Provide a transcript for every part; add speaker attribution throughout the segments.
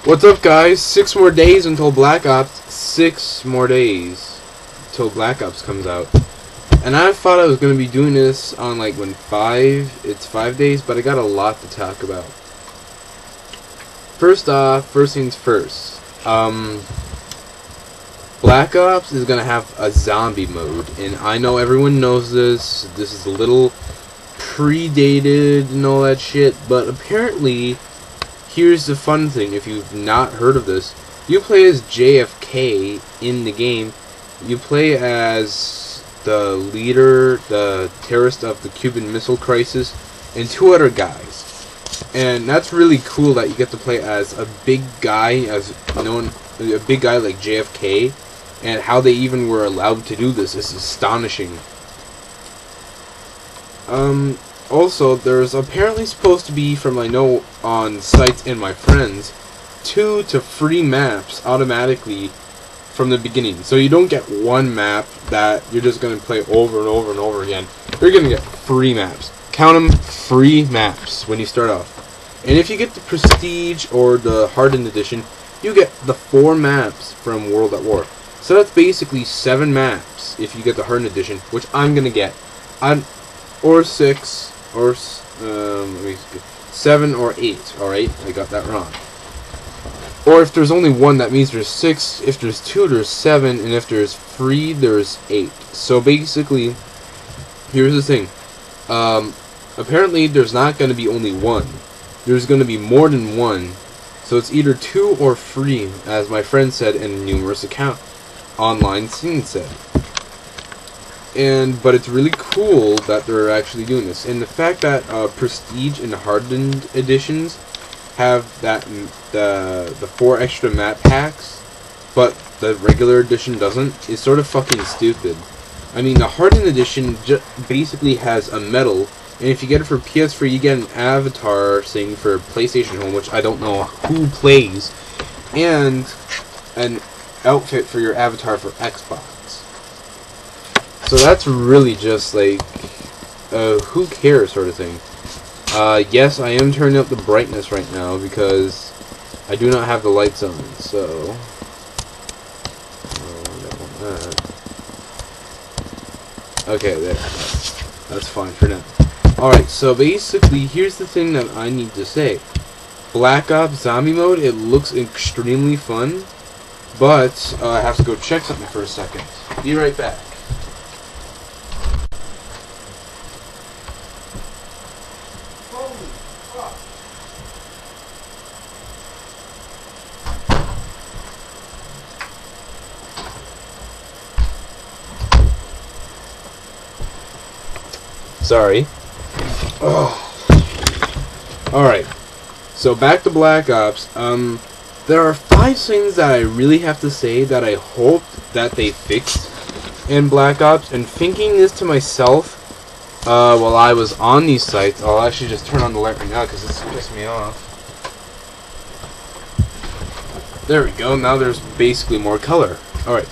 Speaker 1: What's up, guys? 6 more days until Black Ops. 6 more days until Black Ops comes out. And I thought I was going to be doing this on like it's 5 days, but I got a lot to talk about. First off, first things first. Black Ops is going to have a zombie mode, and I know everyone knows this. This is a little predated and all that shit, but apparently, here's the fun thing. If you've not heard of this, you play as JFK in the game. You play as the leader, the terrorist of the Cuban Missile Crisis, and 2 other guys. And that's really cool that you get to play as a big guy, a big guy like JFK, and how they even were allowed to do this is astonishing. Also, there's apparently supposed to be, from I know on sites and my friends, 2 to 3 maps automatically from the beginning. So you don't get 1 map that you're just going to play over and over and over again. You're going to get 3 maps. Count them, 3 maps when you start off. And if you get the Prestige or the Hardened Edition, you get the 4 maps from World at War. So that's basically 7 maps if you get the Hardened Edition, which I'm going to get. Or 6, or 7 or 8, alright? I got that wrong. Or if there's only 1, that means there's 6, if there's 2, there's 7, and if there's 3, there's 8. So basically, here's the thing. Apparently there's not going to be only 1. There's going to be more than 1. So it's either 2 or 3, as my friend said in numerous online scenes said. But it's really cool that they're actually doing this. And the fact that Prestige and Hardened editions have the 4 extra map packs, but the regular edition doesn't, is sort of fucking stupid. I mean, the Hardened edition basically has a medal, and if you get it for PS3, you get an avatar thing for PlayStation Home, which I don't know who plays, and an outfit for your avatar for Xbox. So that's really just like who cares sort of thing. Yes, I am turning up the brightness right now because I do not have the lights on, so okay, there. That's fine for now. Alright, so basically, here's the thing that I need to say. Black Ops Zombie Mode, it looks extremely fun, but I have to go check something for a second. Be right back. Sorry. Oh. Alright. So back to Black Ops. There are 5 things that I really have to say that I hope that they fixed in Black Ops. And thinking this to myself while I was on these sites, I'll actually just turn on the light right now because this pissed me off. There we go. Now there's basically more color. Alright.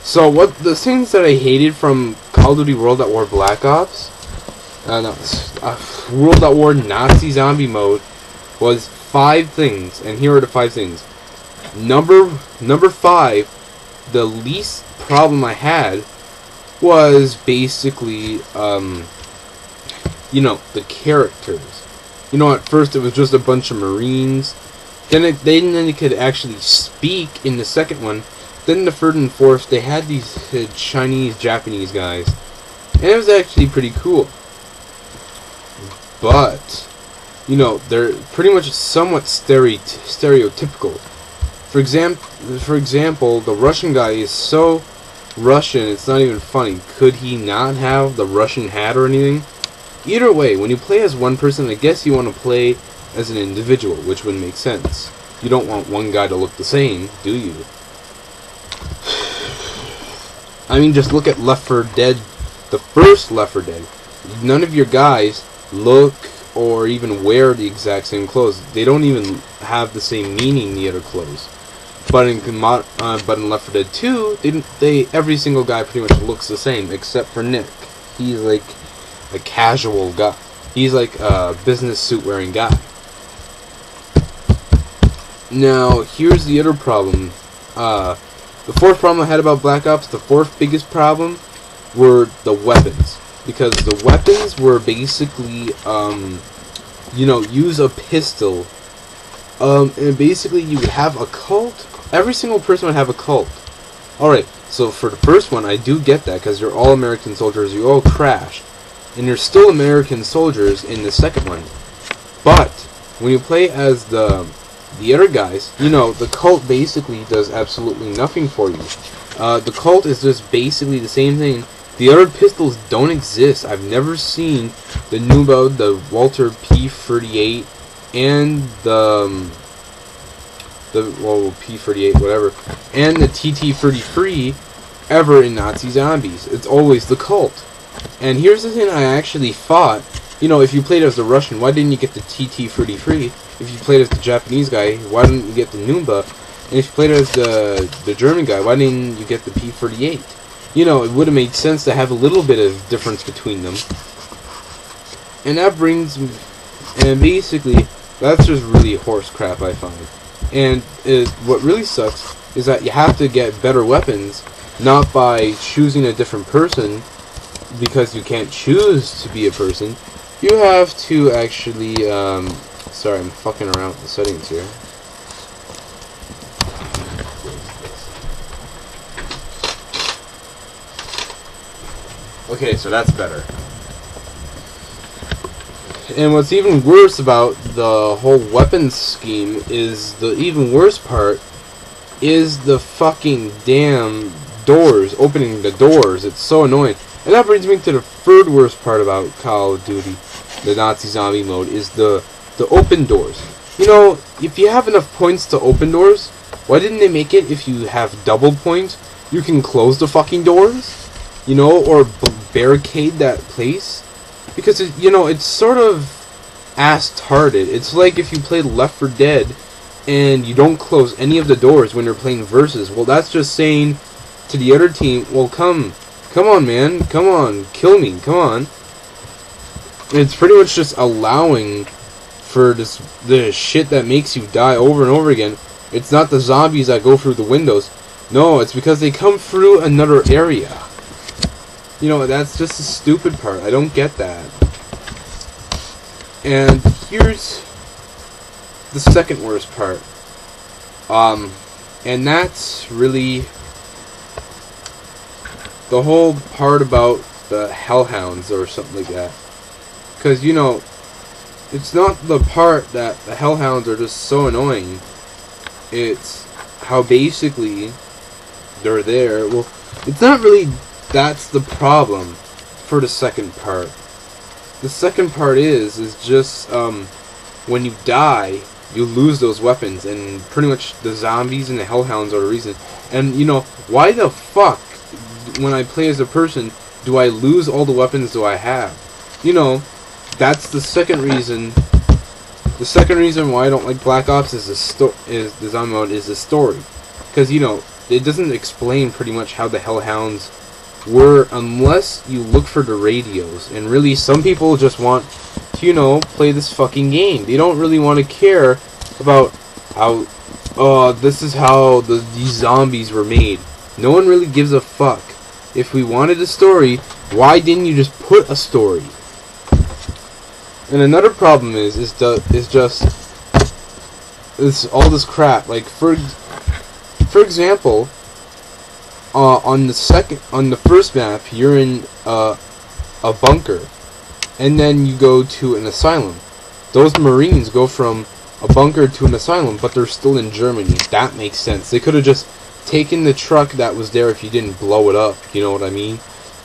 Speaker 1: So what the things that I hated from Call of Duty World at War Black Ops, World at War Nazi Zombie Mode, was 5 things, and here are the 5 things. Number 5, the least problem I had was basically, the characters. At first it was just a bunch of Marines. Then they could actually speak in the second one. Then the third and fourth, they had these Chinese, Japanese guys, and it was actually pretty cool. But they're pretty much somewhat stereotypical. For example, the Russian guy is so Russian, it's not even funny. Could he not have the Russian hat or anything? Either way, when you play as one person, I guess you want to play as an individual, which would make sense. You don't want one guy to look the same, do you? I mean, just look at Left 4 Dead, the first Left 4 Dead. None of your guys look or even wear the exact same clothes. They don't even have the same meaning, the other clothes. But in Left 4 Dead 2, every single guy pretty much looks the same, except for Nick. He's like a casual guy. He's like a business suit wearing guy. Now, here's the other problem. The fourth problem I had about Black Ops, the fourth biggest problem, were the weapons. Because the weapons were basically, use a pistol. And basically you would have a cult. Every single person would have a cult. Alright, so for the first one, I do get that, because you're all American soldiers, you all crashed. And you're still American soldiers in the second one. But, when you play as the other guys, the cult basically does absolutely nothing for you. The cult is just basically the same thing. The other pistols don't exist. I've never seen the Nuba, the Walter P38, and the P38, whatever, and the TT33 ever in Nazi Zombies. It's always the cult. And here's the thing I actually thought, if you played as the Russian, why didn't you get the TT33? If you played as the Japanese guy, why didn't you get the Numba? And if you played as the German guy, why didn't you get the P38? It would have made sense to have a little bit of difference between them. And that brings me, and basically, that's just really horse crap, I find. And what really sucks is that you have to get better weapons, not by choosing a different person, because you can't choose to be a person. You have to actually, sorry, I'm fucking around with the settings here. Okay, so that's better. And what's even worse about the whole weapons scheme is, the even worse part is the fucking damn doors, opening the doors. It's so annoying. And that brings me to the third worst part about Call of Duty, the Nazi Zombie mode, is the open doors. If you have enough points to open doors, why didn't they make it if you have double points, you can close the fucking doors? Or barricade that place? Because, it's sort of ass-tarded. It's like if you played Left 4 Dead and you don't close any of the doors when you're playing Versus. Well, that's just saying to the other team, well, come on, man, come on, kill me, come on. It's pretty much just allowing for the shit that makes you die over and over again. It's not the zombies that go through the windows. No, it's because they come through another area. That's just the stupid part. I don't get that. And here's the second worst part. And that's really the whole part about the Hellhounds or something like that. Because, it's not the part that the Hellhounds are just so annoying. It's how basically they're there. Well, it's not really that's the problem for the second part. The second part is just when you die, you lose those weapons, and pretty much the zombies and the Hellhounds are the reason. And why the fuck, when I play as a person, do I lose all the weapons do I have? That's the second reason. The second reason why I don't like Black Ops is the zombie mode is the story, because it doesn't explain pretty much how the Hellhounds were unless you look for the radios. And really, some people just want to play this fucking game. They don't really want to care about how this is how these zombies were made. No one really gives a fuck. If we wanted a story, why didn't you just put a story? And another problem is just all this crap. Like for example, on the first map, you're in a bunker, and then you go to an asylum. Those Marines go from a bunker to an asylum, but they're still in Germany. That makes sense. They could have just taken the truck that was there if you didn't blow it up, you know what I mean?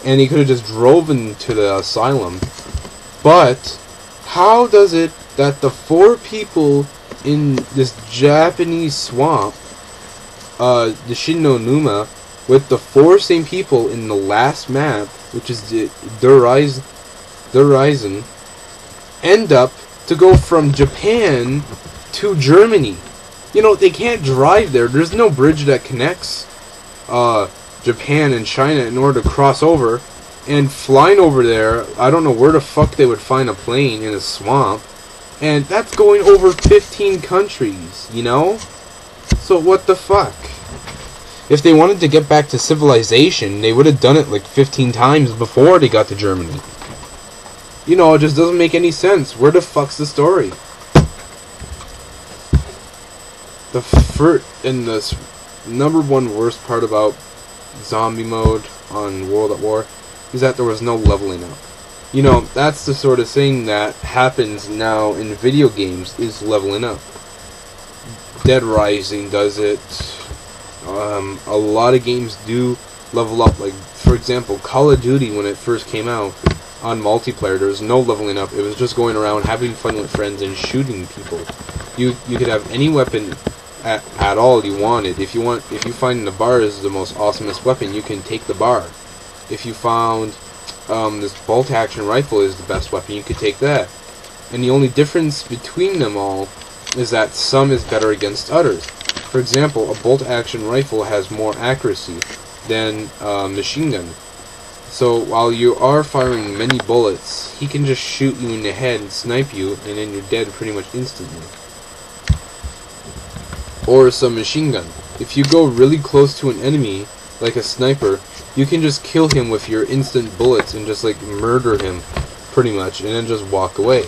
Speaker 1: And he could have just driven to the asylum. But how does it that the 4 people in this Japanese swamp, the Shinno Numa, with the 4 same people in the last map, which is the Horizon, end up to go from Japan to Germany? They can't drive there. There's no bridge that connects Japan and China in order to cross over. And flying over there, I don't know where the fuck they would find a plane in a swamp. And that's going over 15 countries, you know? So what the fuck? If they wanted to get back to civilization, they would have done it like 15 times before they got to Germany. You know, it just doesn't make any sense. Where the fuck's the story? The number one worst part about zombie mode on World at War is that there was no leveling up. You know, that's the sort of thing that happens now in video games, is leveling up. Dead Rising does it. A lot of games do level up. Like, for example, Call of Duty, when it first came out on multiplayer, there was no leveling up. It was just going around having fun with friends and shooting people. You could have any weapon at all you wanted. If you find the bar is the most awesomest weapon, you can take the bar. If you found this bolt action rifle is the best weapon, you could take that. And the only difference between them all is that some is better against others. For example, a bolt action rifle has more accuracy than a machine gun. So while you are firing many bullets, he can just shoot you in the head and snipe you, and then you're dead pretty much instantly. Or some machine gun. If you go really close to an enemy, like a sniper, you can just kill him with your instant bullets and just like murder him, pretty much, and then just walk away.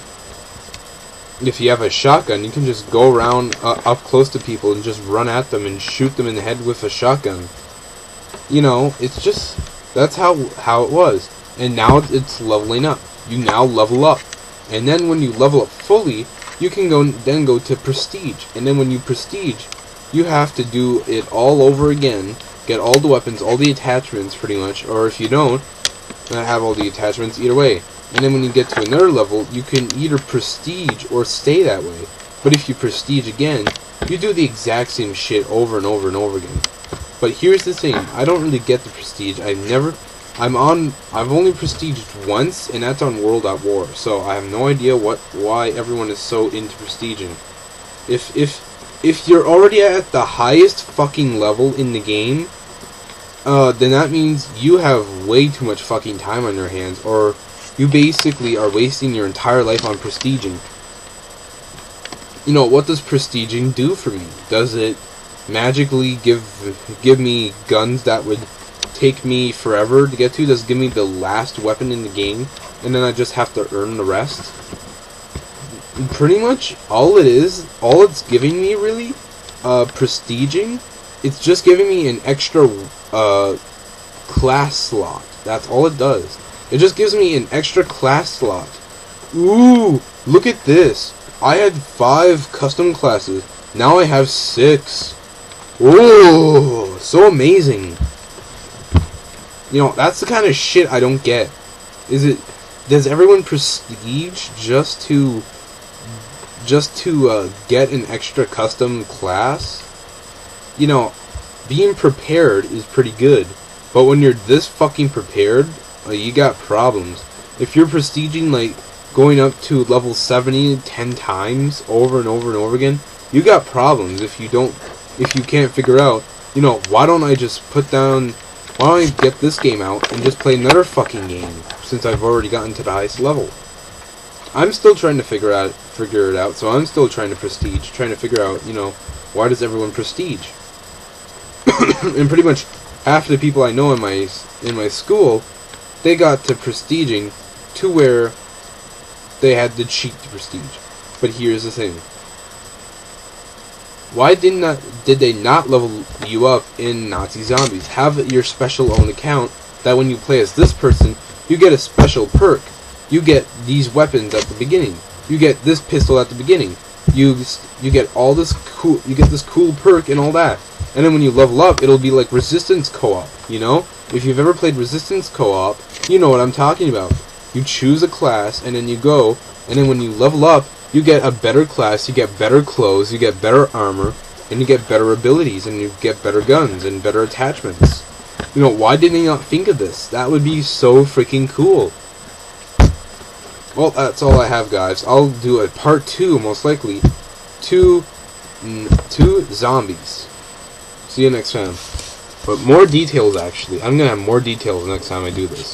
Speaker 1: If you have a shotgun, you can just go around up close to people and just run at them and shoot them in the head with a shotgun. You know, it's just, that's how it was. And now it's leveling up. You now level up. And then when you level up fully, you can go to prestige. And then when you prestige, you have to do it all over again. Get all the weapons, all the attachments pretty much. Or if you don't have all the attachments, either way. And then when you get to another level, you can either prestige or stay that way. But if you prestige again, you do the exact same shit over and over and over again. But here's the thing, I don't really get the prestige. I've only prestiged once, and that's on World at War. So I have no idea why everyone is so into prestiging. If you're already at the highest fucking level in the game, then that means you have way too much fucking time on your hands, or you basically are wasting your entire life on prestiging. You know, what does prestiging do for me? Does it magically give me guns that would take me forever to get to? Does it give me the last weapon in the game, and then I just have to earn the rest? Pretty much all it's giving me really, prestiging, it's just giving me an extra class slot. That's all it does. It just gives me an extra class slot. Ooh, look at this. I had 5 custom classes. Now I have 6. Ooh, so amazing. You know, that's the kind of shit I don't get. Does everyone prestige just to get an extra custom class? You know, being prepared is pretty good, but when you're this fucking prepared, you got problems. If you're prestiging, like, going up to level 70 10 times over and over and over again, you got problems if you can't figure out, you know, why don't I get this game out and just play another fucking game, since I've already gotten to the highest level. I'm still trying to figure it out, so I'm still trying to prestige, trying to figure out, you know, why does everyone prestige? And pretty much half the people I know in my school, they got to prestiging to where they had to cheat to prestige. But here's the thing. Why did they not level you up in Nazi Zombies? Have your special own account, that when you play as this person, you get a special perk. You get these weapons at the beginning. You get this pistol at the beginning. You get all this cool. You get this cool perk and all that. And then when you level up, it'll be like Resistance Co-op. You know, if you've ever played Resistance Co-op, you know what I'm talking about. You choose a class, and then you go, and then when you level up, you get a better class. You get better clothes. You get better armor, and you get better abilities, and you get better guns and better attachments. You know, why didn't they not think of this? That would be so freaking cool. Well, that's all I have, guys. I'll do a part 2, most likely, to zombies. See you next time. But more details, actually. I'm going to have more details next time I do this.